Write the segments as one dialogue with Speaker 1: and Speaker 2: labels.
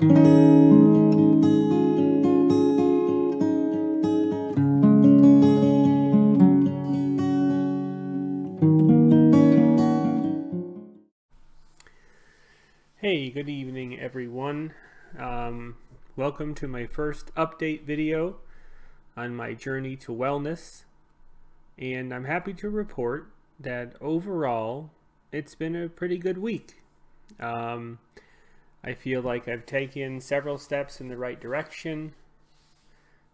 Speaker 1: Hey, good evening everyone. Welcome to my first update video on my journey to wellness, and I'm happy to report that overall it's been a pretty good week. I feel like I've taken several steps in the right direction,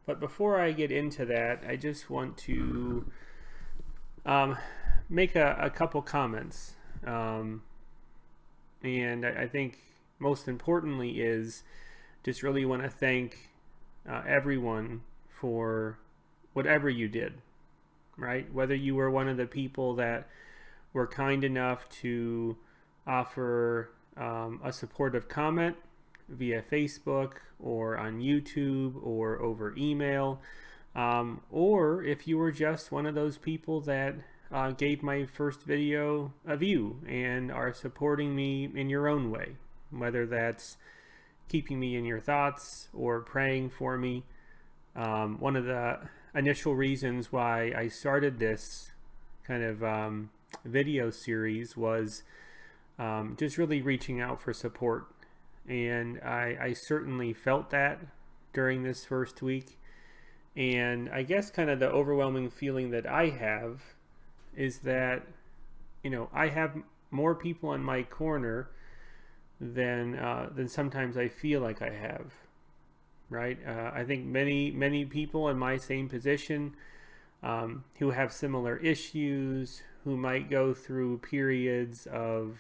Speaker 1: but before I get into that, I just want to make a couple comments. And I think most importantly is just really want to thank everyone for whatever you did, right? Whether you were one of the people that were kind enough to offer a supportive comment via Facebook or on YouTube or over email, or if you were just one of those people that gave my first video a view and are supporting me in your own way, whether that's keeping me in your thoughts or praying for me. One of the initial reasons why I started this kind of video series was just really reaching out for support, and I certainly felt that during this first week. And I guess kind of the overwhelming feeling that I have is that, I have more people in my corner than sometimes I feel like I have, right? I think many people in my same position who have similar issues, who might go through periods of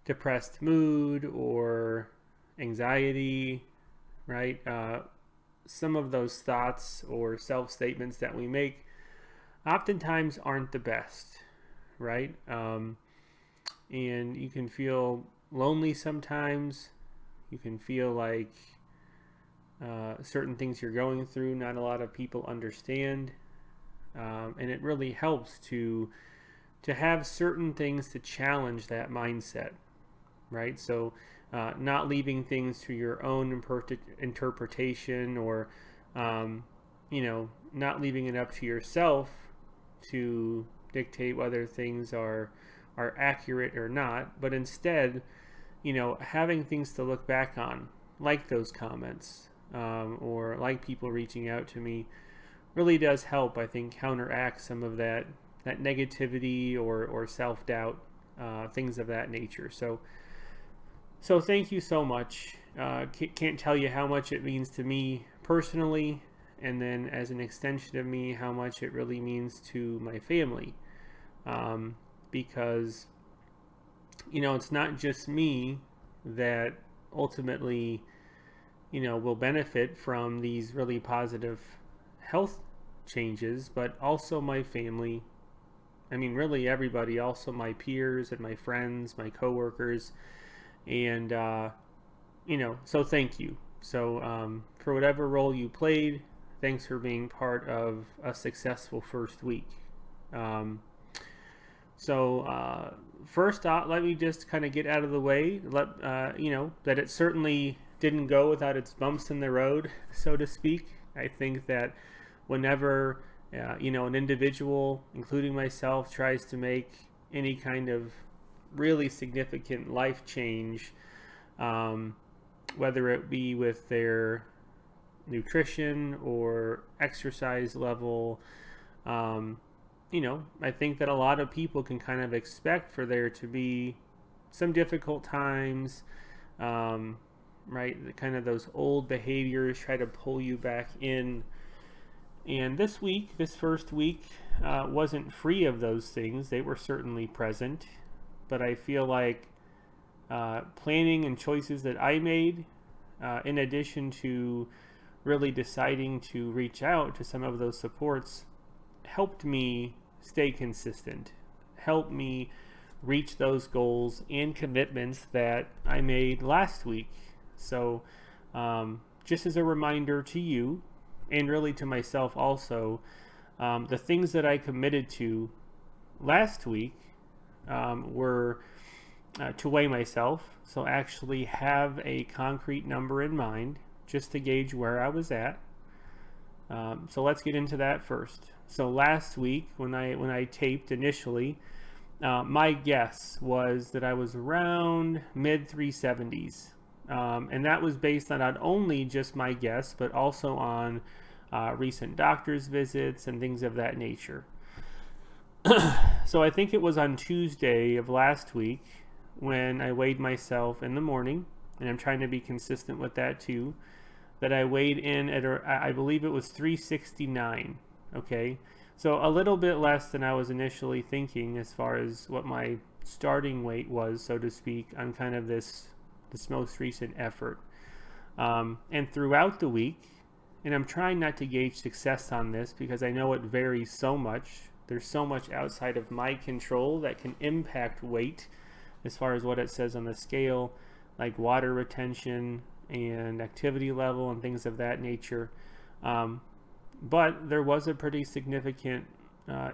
Speaker 1: depressed mood or anxiety, right? Some of those thoughts or self-statements that we make oftentimes aren't the best, right? And you can feel lonely sometimes. You can feel like certain things you're going through, not a lot of people understand. And it really helps to have certain things to challenge that mindset, right? So not leaving things to your own interpretation, or not leaving it up to yourself to dictate whether things are accurate or not, but instead, having things to look back on, like those comments, or like people reaching out to me, really does help, I think, counteract some of that negativity or self-doubt, things of that nature. So thank you so much. Can't tell you how much it means to me personally, and then as an extension of me, how much it really means to my family. Because, it's not just me that ultimately, will benefit from these really positive health changes, but also my family. I mean, really everybody, also my peers and my friends, my coworkers. And, so thank you. So for whatever role you played, thanks for being part of a successful first week. First off, let me just kind of get out of the way, that it certainly didn't go without its bumps in the road, so to speak. I think that whenever, an individual, including myself, tries to make any kind of really significant life change, whether it be with their nutrition or exercise level, I think that a lot of people can kind of expect for there to be some difficult times, right? Kind of those old behaviors try to pull you back in. And this first week, wasn't free of those things. They were certainly present, but I feel like planning and choices that I made, in addition to really deciding to reach out to some of those supports, helped me stay consistent, helped me reach those goals and commitments that I made last week. So just as a reminder to you, and really to myself also, the things that I committed to last week were to weigh myself, so actually have a concrete number in mind just to gauge where I was at. So let's get into that first. So last week when I taped initially, my guess was that I was around mid 370s. And that was based on not only just my guess, but also on recent doctor's visits and things of that nature. So I think it was on Tuesday of last week when I weighed myself in the morning, and I'm trying to be consistent with that too, that I weighed in at, I believe it was 369, okay? So a little bit less than I was initially thinking as far as what my starting weight was, so to speak, on kind of this most recent effort. And throughout the week, and I'm trying not to gauge success on this because I know it varies so much. There's so much outside of my control that can impact weight as far as what it says on the scale, like water retention and activity level and things of that nature. But there was a pretty significant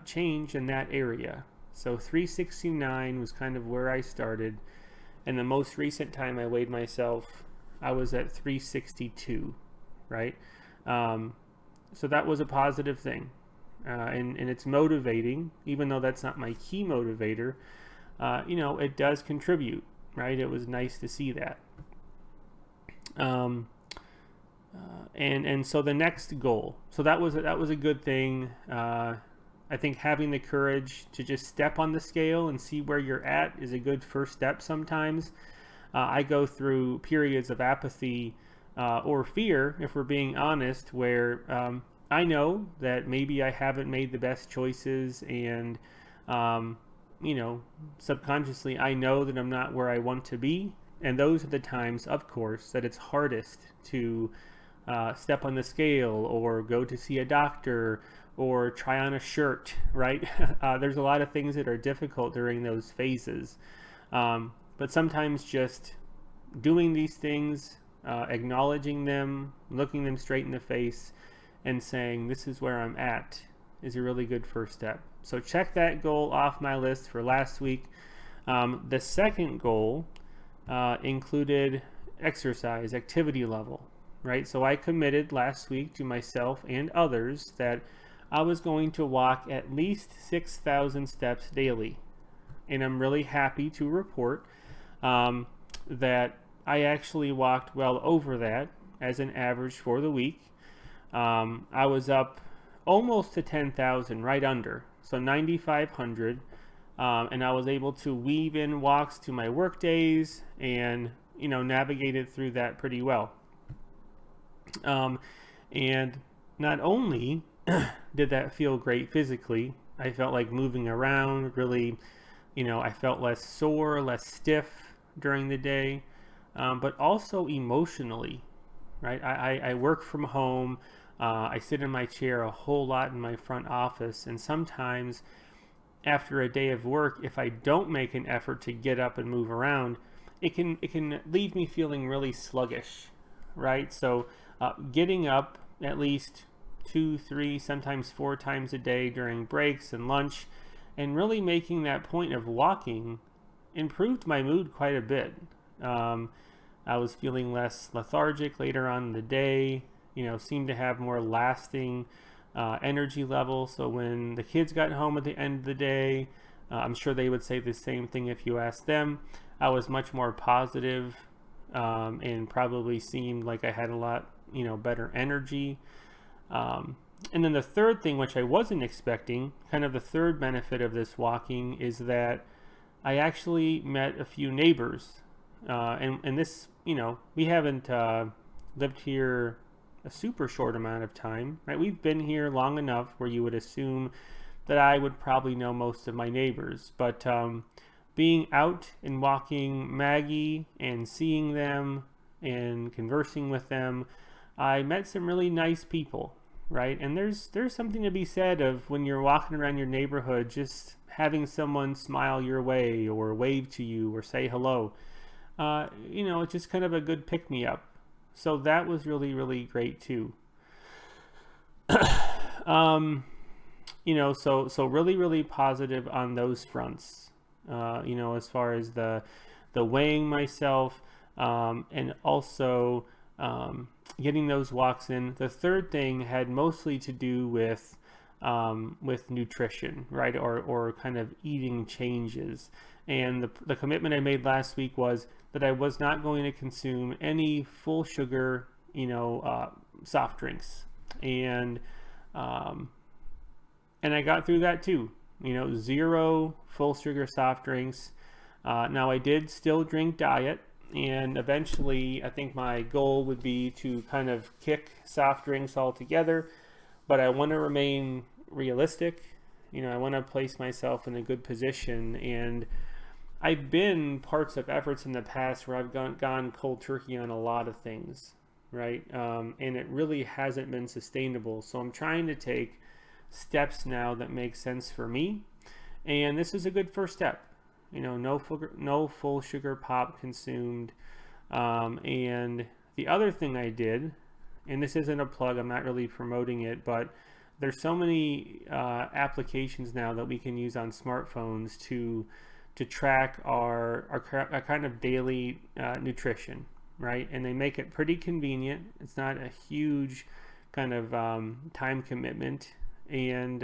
Speaker 1: change in that area. So 369 was kind of where I started. And the most recent time I weighed myself, I was at 362, right? So that was a positive thing. And it's motivating, even though that's not my key motivator. It does contribute, right? It was nice to see that. And so the next goal, so that was a good thing. I think having the courage to just step on the scale and see where you're at is a good first step sometimes. I go through periods of apathy or fear, if we're being honest, where I know that maybe I haven't made the best choices, and subconsciously I know that I'm not where I want to be. And those are the times, of course, that it's hardest to step on the scale or go to see a doctor or try on a shirt, right? There's a lot of things that are difficult during those phases. But sometimes just doing these things, acknowledging them, looking them straight in the face, and saying, this is where I'm at, is a really good first step. So check that goal off my list for last week. The second goal included exercise, activity level, right? So I committed last week to myself and others that I was going to walk at least 6,000 steps daily. And I'm really happy to report that I actually walked well over that as an average for the week. I was up almost to 10,000, right under, so 9,500. And I was able to weave in walks to my work days and, navigated through that pretty well. And not only did that feel great physically, I felt like moving around really, I felt less sore, less stiff during the day, but also emotionally, right? I work from home. I sit in my chair a whole lot in my front office, and sometimes after a day of work, if I don't make an effort to get up and move around, it can leave me feeling really sluggish, right? So getting up at least 2, 3, sometimes 4 times a day during breaks and lunch, and really making that point of walking improved my mood quite a bit. I was feeling less lethargic later on in the day, seemed to have more lasting energy level. So when the kids got home at the end of the day, I'm sure they would say the same thing if you asked them. I was much more positive, and probably seemed like I had a lot, better energy. And then the third thing, which I wasn't expecting, kind of the third benefit of this walking, is that I actually met a few neighbors. And this, we haven't lived here a super short amount of time, right? We've been here long enough where you would assume that I would probably know most of my neighbors. But being out and walking Maggie and seeing them and conversing with them, I met some really nice people, right? And there's something to be said of when you're walking around your neighborhood, just having someone smile your way or wave to you or say hello. It's just kind of a good pick-me-up. So that was really, really great too. So really, really positive on those fronts. As far as the weighing myself, and also getting those walks in. The third thing had mostly to do with nutrition, right, or kind of eating changes. And the commitment I made last week was that I was not going to consume any full sugar, soft drinks, and I got through that too. 0 full sugar soft drinks. Now I did still drink diet, and eventually I think my goal would be to kind of kick soft drinks altogether, but I want to remain realistic. I want to place myself in a good position, and I've been parts of efforts in the past where I've gone cold turkey on a lot of things, right? And it really hasn't been sustainable. So I'm trying to take steps now that make sense for me, and this is a good first step. No full sugar pop consumed. And the other thing I did, and this isn't a plug, I'm not really promoting it, but there's so many applications now that we can use on smartphones to track our kind of daily nutrition, right? And they make it pretty convenient. It's not a huge kind of time commitment. And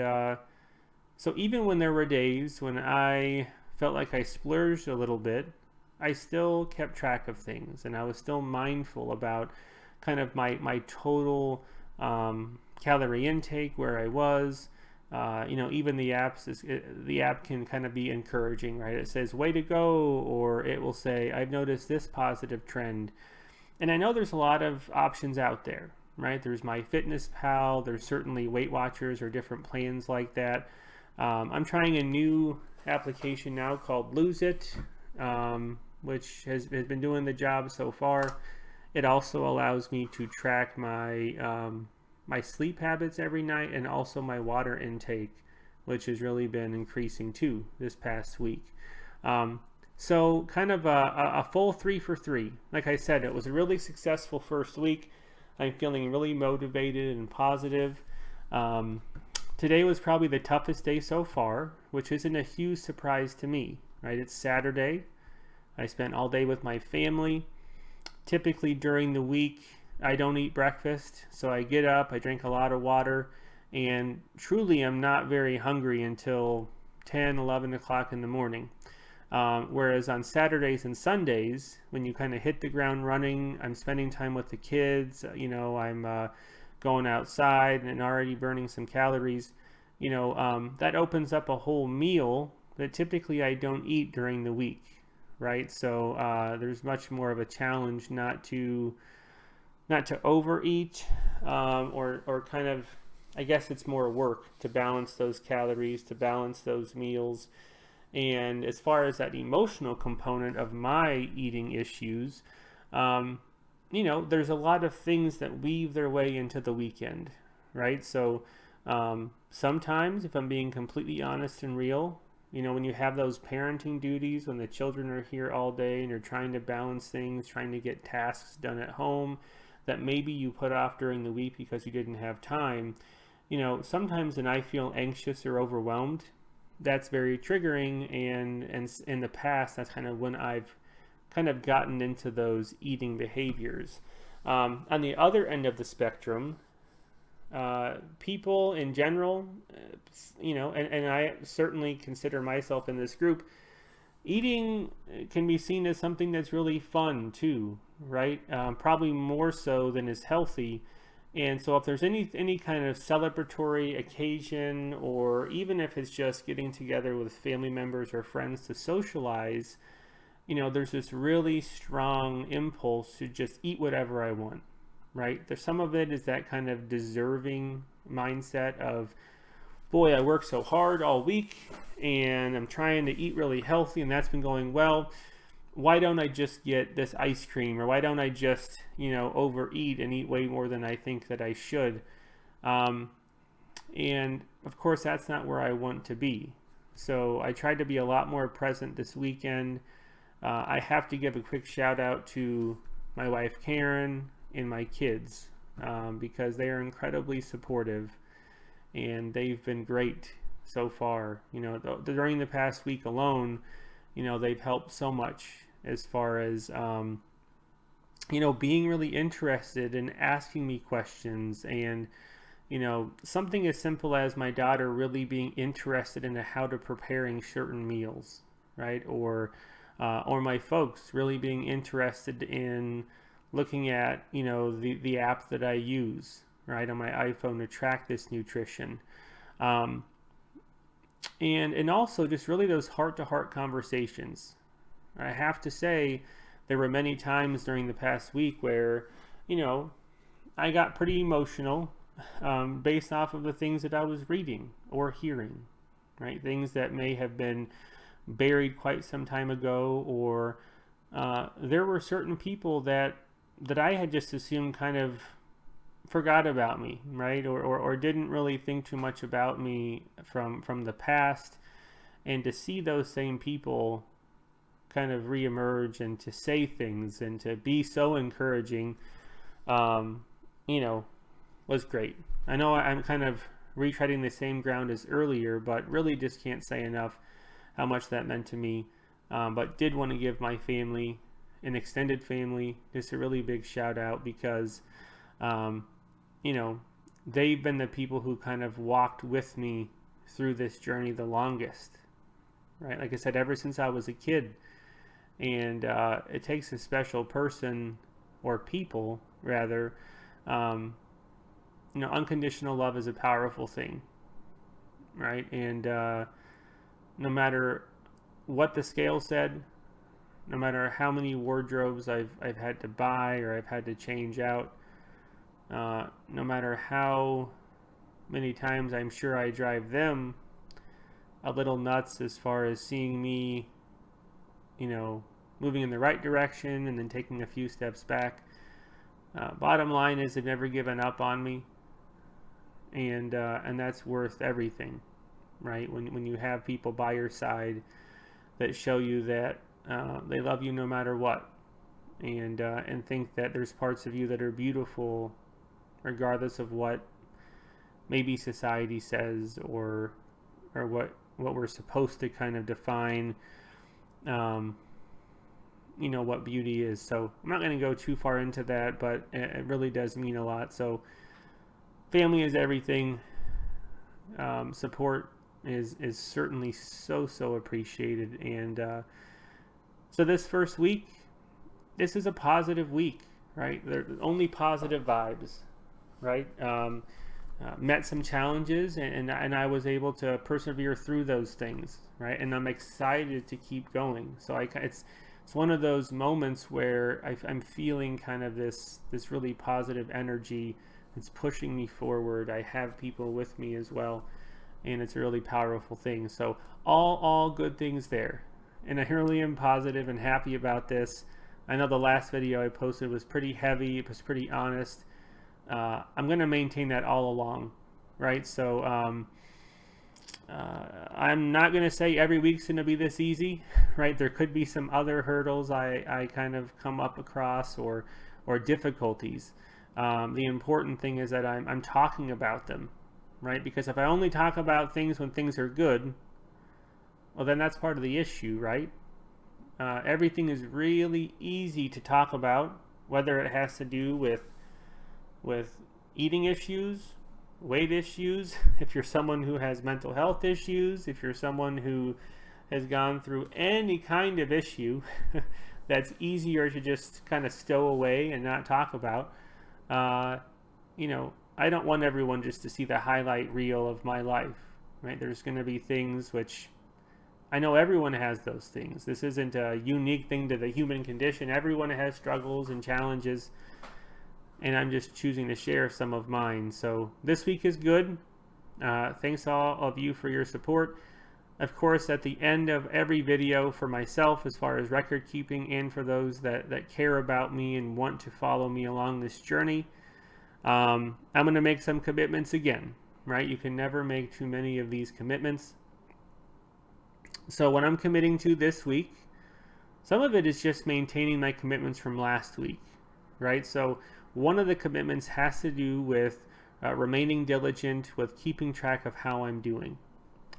Speaker 1: so even when there were days when I felt like I splurged a little bit, I still kept track of things, and I was still mindful about kind of my total calorie intake, where I was. Even the app can kind of be encouraging, right? It says way to go, or it will say I've noticed this positive trend. And I know there's a lot of options out there, right? There's MyFitnessPal, there's certainly Weight Watchers or different plans like that. I'm trying a new application now called Lose It, which has been doing the job so far. It also allows me to track my sleep habits every night, and also my water intake, which has really been increasing too this past week. So kind of a full 3 for 3. Like I said, it was a really successful first week. I'm feeling really motivated and positive. Today was probably the toughest day so far, which isn't a huge surprise to me, right? It's Saturday. I spent all day with my family. Typically during the week, I don't eat breakfast, so I get up, I drink a lot of water, and truly I'm not very hungry until 10, 11 o'clock in the morning. Whereas on Saturdays and Sundays, when you kind of hit the ground running, I'm spending time with the kids, I'm going outside and already burning some calories, that opens up a whole meal that typically I don't eat during the week, right? So there's much more of a challenge not to overeat, or kind of, I guess it's more work to balance those calories, to balance those meals. And as far as that emotional component of my eating issues, there's a lot of things that weave their way into the weekend, right? So sometimes, if I'm being completely honest and real, when you have those parenting duties, when the children are here all day and you're trying to balance things, trying to get tasks done at home that maybe you put off during the week because you didn't have time, sometimes when I feel anxious or overwhelmed, that's very triggering, and in the past, that's kind of when I've kind of gotten into those eating behaviors. On the other end of the spectrum, people in general, and I certainly consider myself in this group, eating can be seen as something that's really fun too, right? Probably more so than is healthy. And so if there's any kind of celebratory occasion, or even if it's just getting together with family members or friends to socialize, there's this really strong impulse to just eat whatever I want, right? There's some of it is that kind of deserving mindset of, boy, I worked so hard all week and I'm trying to eat really healthy and that's been going well. Why don't I just get this ice cream, or why don't I just, overeat and eat way more than I think that I should? And of course, that's not where I want to be. So I tried to be a lot more present this weekend. I have to give a quick shout out to my wife, Karen, and my kids, because they are incredibly supportive and they've been great so far. During the past week alone, they've helped so much as far as you know, being really interested and asking me questions, and you know, something as simple as my daughter really being interested in how to preparing certain meals, right? Or my folks really being interested in looking at, you know, the app that I use, right, on my iPhone to track this nutrition. Um, and also just really those heart-to-heart conversations. I have to say, there were many times during the past week where, you know, I got pretty emotional based off of the things that I was reading or hearing, right? Things that may have been buried quite some time ago, or there were certain people that I had just assumed kind of forgot about me, right? Or didn't really think too much about me from the past. And to see those same people kind of reemerge and to say things and to be so encouraging, you know, was great. I know I'm kind of retreading the same ground as earlier, but really just can't say enough how much that meant to me. But did want to give my family, an extended family, just a really big shout out, because you know, they've been the people who kind of walked with me through this journey the longest, right? Like I said, ever since I was a kid. And it takes a special person, or people rather. You know, unconditional love is a powerful thing, right? And no matter what the scale said, no matter how many wardrobes I've had to buy or I've had to change out, no matter how many times I'm sure I drive them a little nuts as far as seeing me, you know, moving in the right direction and then taking a few steps back. Bottom line is, they've never given up on me, and that's worth everything, right? When you have people by your side that show you that they love you no matter what, and think that there's parts of you that are beautiful regardless of what maybe society says, or what we're supposed to kind of define, you know, what beauty is. So I'm not going to go too far into that, but it really does mean a lot. So family is everything. Support is certainly so appreciated. And so this first week, this is a positive week, right? There's only positive vibes, right? Met some challenges, and I was able to persevere through those things, right? And I'm excited to keep going. So it's one of those moments where I'm feeling kind of this really positive energy. It's pushing me forward. I have people with me as well, and it's a really powerful thing. So all good things there, and I really am positive and happy about this. I know the last video I posted was pretty heavy. It was pretty honest. I'm going to maintain that all along, right? So I'm not going to say every week's going to be this easy, right? There could be some other hurdles I kind of come up across, or difficulties. The important thing is that I'm talking about them, right? Because if I only talk about things when things are good, well, then that's part of the issue, right? Everything is really easy to talk about, whether it has to do with eating issues, weight issues, if you're someone who has mental health issues, if you're someone who has gone through any kind of issue that's easier to just kind of stow away and not talk about. You know, I don't want everyone just to see the highlight reel of my life, right? There's going to be things which I know everyone has those things. This isn't a unique thing to the human condition. Everyone has struggles and challenges, and I'm just choosing to share some of mine. So this week is good. Thanks all of you for your support. Of course, at the end of every video, for myself as far as record keeping, and for those that care about me and want to follow me along this journey, I'm going to make some commitments again, right? You can never make too many of these commitments. So what I'm committing to this week, some of it is just maintaining my commitments from last week, right? So one of the commitments has to do with remaining diligent with keeping track of how I'm doing,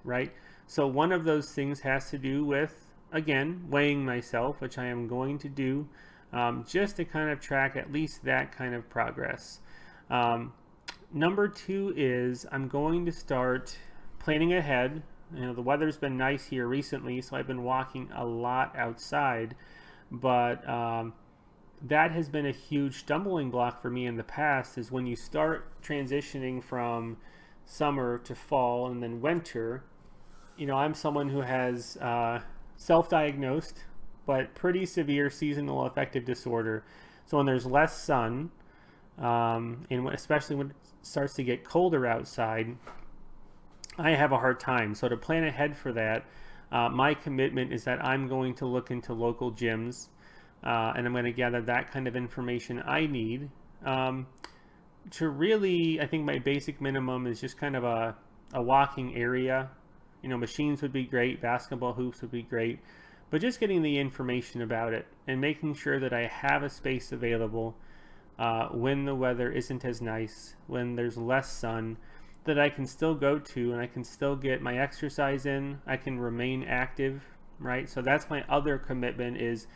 Speaker 1: right? So one of those things has to do with again, weighing myself, which I am going to do, just to kind of track at least that kind of progress. Number 2 is I'm going to start planning ahead. The weather's been nice here recently, so I've been walking a lot outside, but that has been a huge stumbling block for me in the past, is when you start transitioning from summer to fall and then winter. I'm someone who has self-diagnosed but pretty severe seasonal affective disorder. So when there's less sun, and especially when it starts to get colder outside, I have a hard time. So to plan ahead for that, my commitment is that I'm going to look into local gyms, and I'm going to gather that kind of information I need to really, I think my basic minimum is just kind of a walking area. Machines would be great, basketball hoops would be great, but just getting the information about it and making sure that I have a space available when the weather isn't as nice, when there's less sun, that I can still go to and I can still get my exercise in, I can remain active, right? So that's my other commitment, is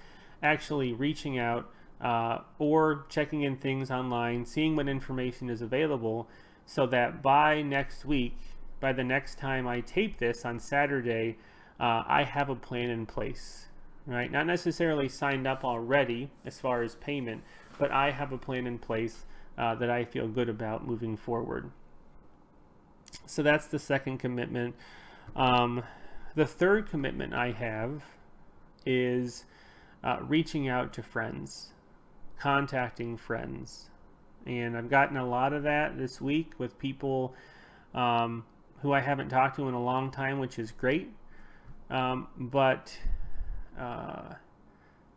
Speaker 1: actually reaching out or checking in things online, seeing what information is available, so that by next week, by the next time I tape this on Saturday, I have a plan in place, right? Not necessarily signed up already as far as payment, but I have a plan in place that I feel good about moving forward. So that's the second commitment. The third commitment I have is reaching out to friends, contacting friends. And I've gotten a lot of that this week with people who I haven't talked to in a long time, which is great. But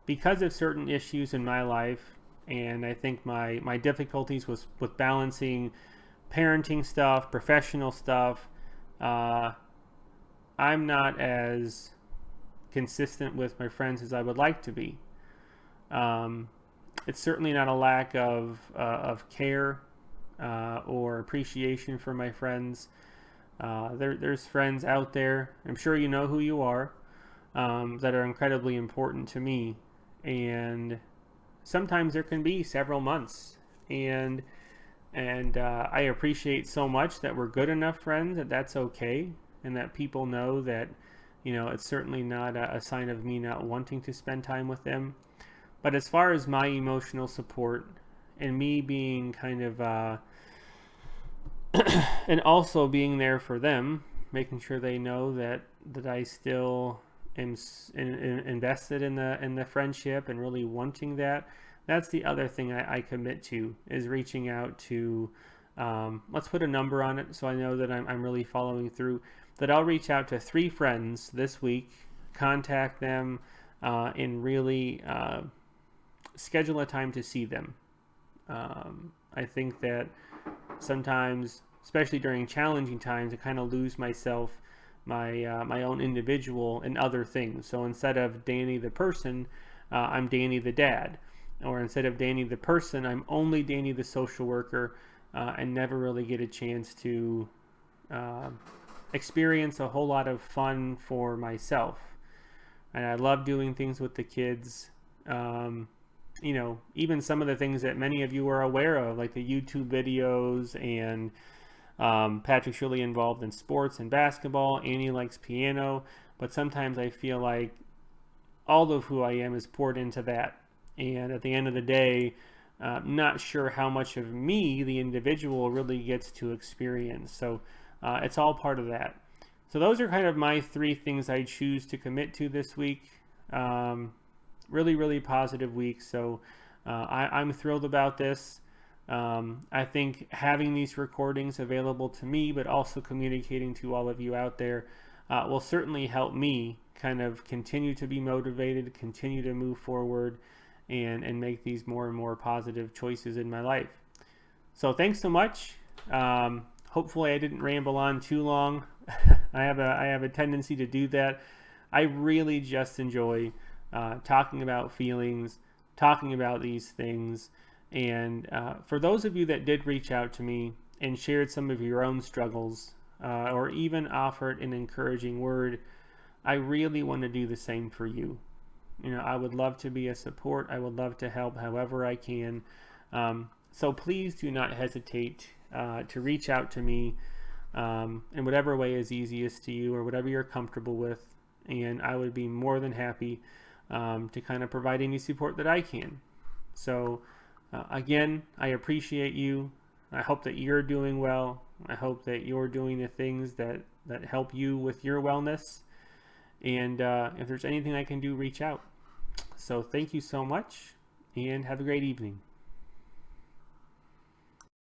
Speaker 1: because of certain issues in my life, and I think my difficulties with balancing parenting stuff, professional stuff, I'm not as consistent with my friends as I would like to be. It's certainly not a lack of care or appreciation for my friends. There's friends out there, I'm sure you know who you are, that are incredibly important to me, and sometimes there can be several months, and I appreciate so much that we're good enough friends that that's okay, and that people know that it's certainly not a sign of me not wanting to spend time with them. But as far as my emotional support and me being kind of and also being there for them, making sure they know that I still am invested in the friendship and really wanting that. That's the other thing I commit to, is reaching out to, let's put a number on it so I know that I'm really following through, that I'll reach out to 3 friends this week, contact them, and really schedule a time to see them. I think that sometimes, especially during challenging times, I kind of lose myself, my own individual, in other things. So instead of Danny the person, I'm Danny the dad. Or instead of Danny the person, I'm only Danny the social worker, and never really get a chance to experience a whole lot of fun for myself. And I love doing things with the kids. Even some of the things that many of you are aware of, like the YouTube videos, and Patrick's really involved in sports and basketball. Annie likes piano, but sometimes I feel like all of who I am is poured into that. And at the end of the day, not sure how much of me the individual really gets to experience. So it's all part of that. So those are kind of my 3 things I choose to commit to this week. Really, really positive week. So I'm thrilled about this. I think having these recordings available to me, but also communicating to all of you out there, will certainly help me kind of continue to be motivated, continue to move forward, and make these more and more positive choices in my life. So thanks so much. Hopefully I didn't ramble on too long. I have a tendency to do that. I really just enjoy talking about feelings, talking about these things. And for those of you that did reach out to me and shared some of your own struggles, or even offered an encouraging word, I really want to do the same for you. I would love to be a support. I would love to help however I can. So please do not hesitate to reach out to me in whatever way is easiest to you or whatever you're comfortable with. And I would be more than happy to kind of provide any support that I can. So again, I appreciate you. I hope that you're doing well. I hope that you're doing the things that help you with your wellness. And if there's anything I can do, reach out. So thank you so much, and have a great evening.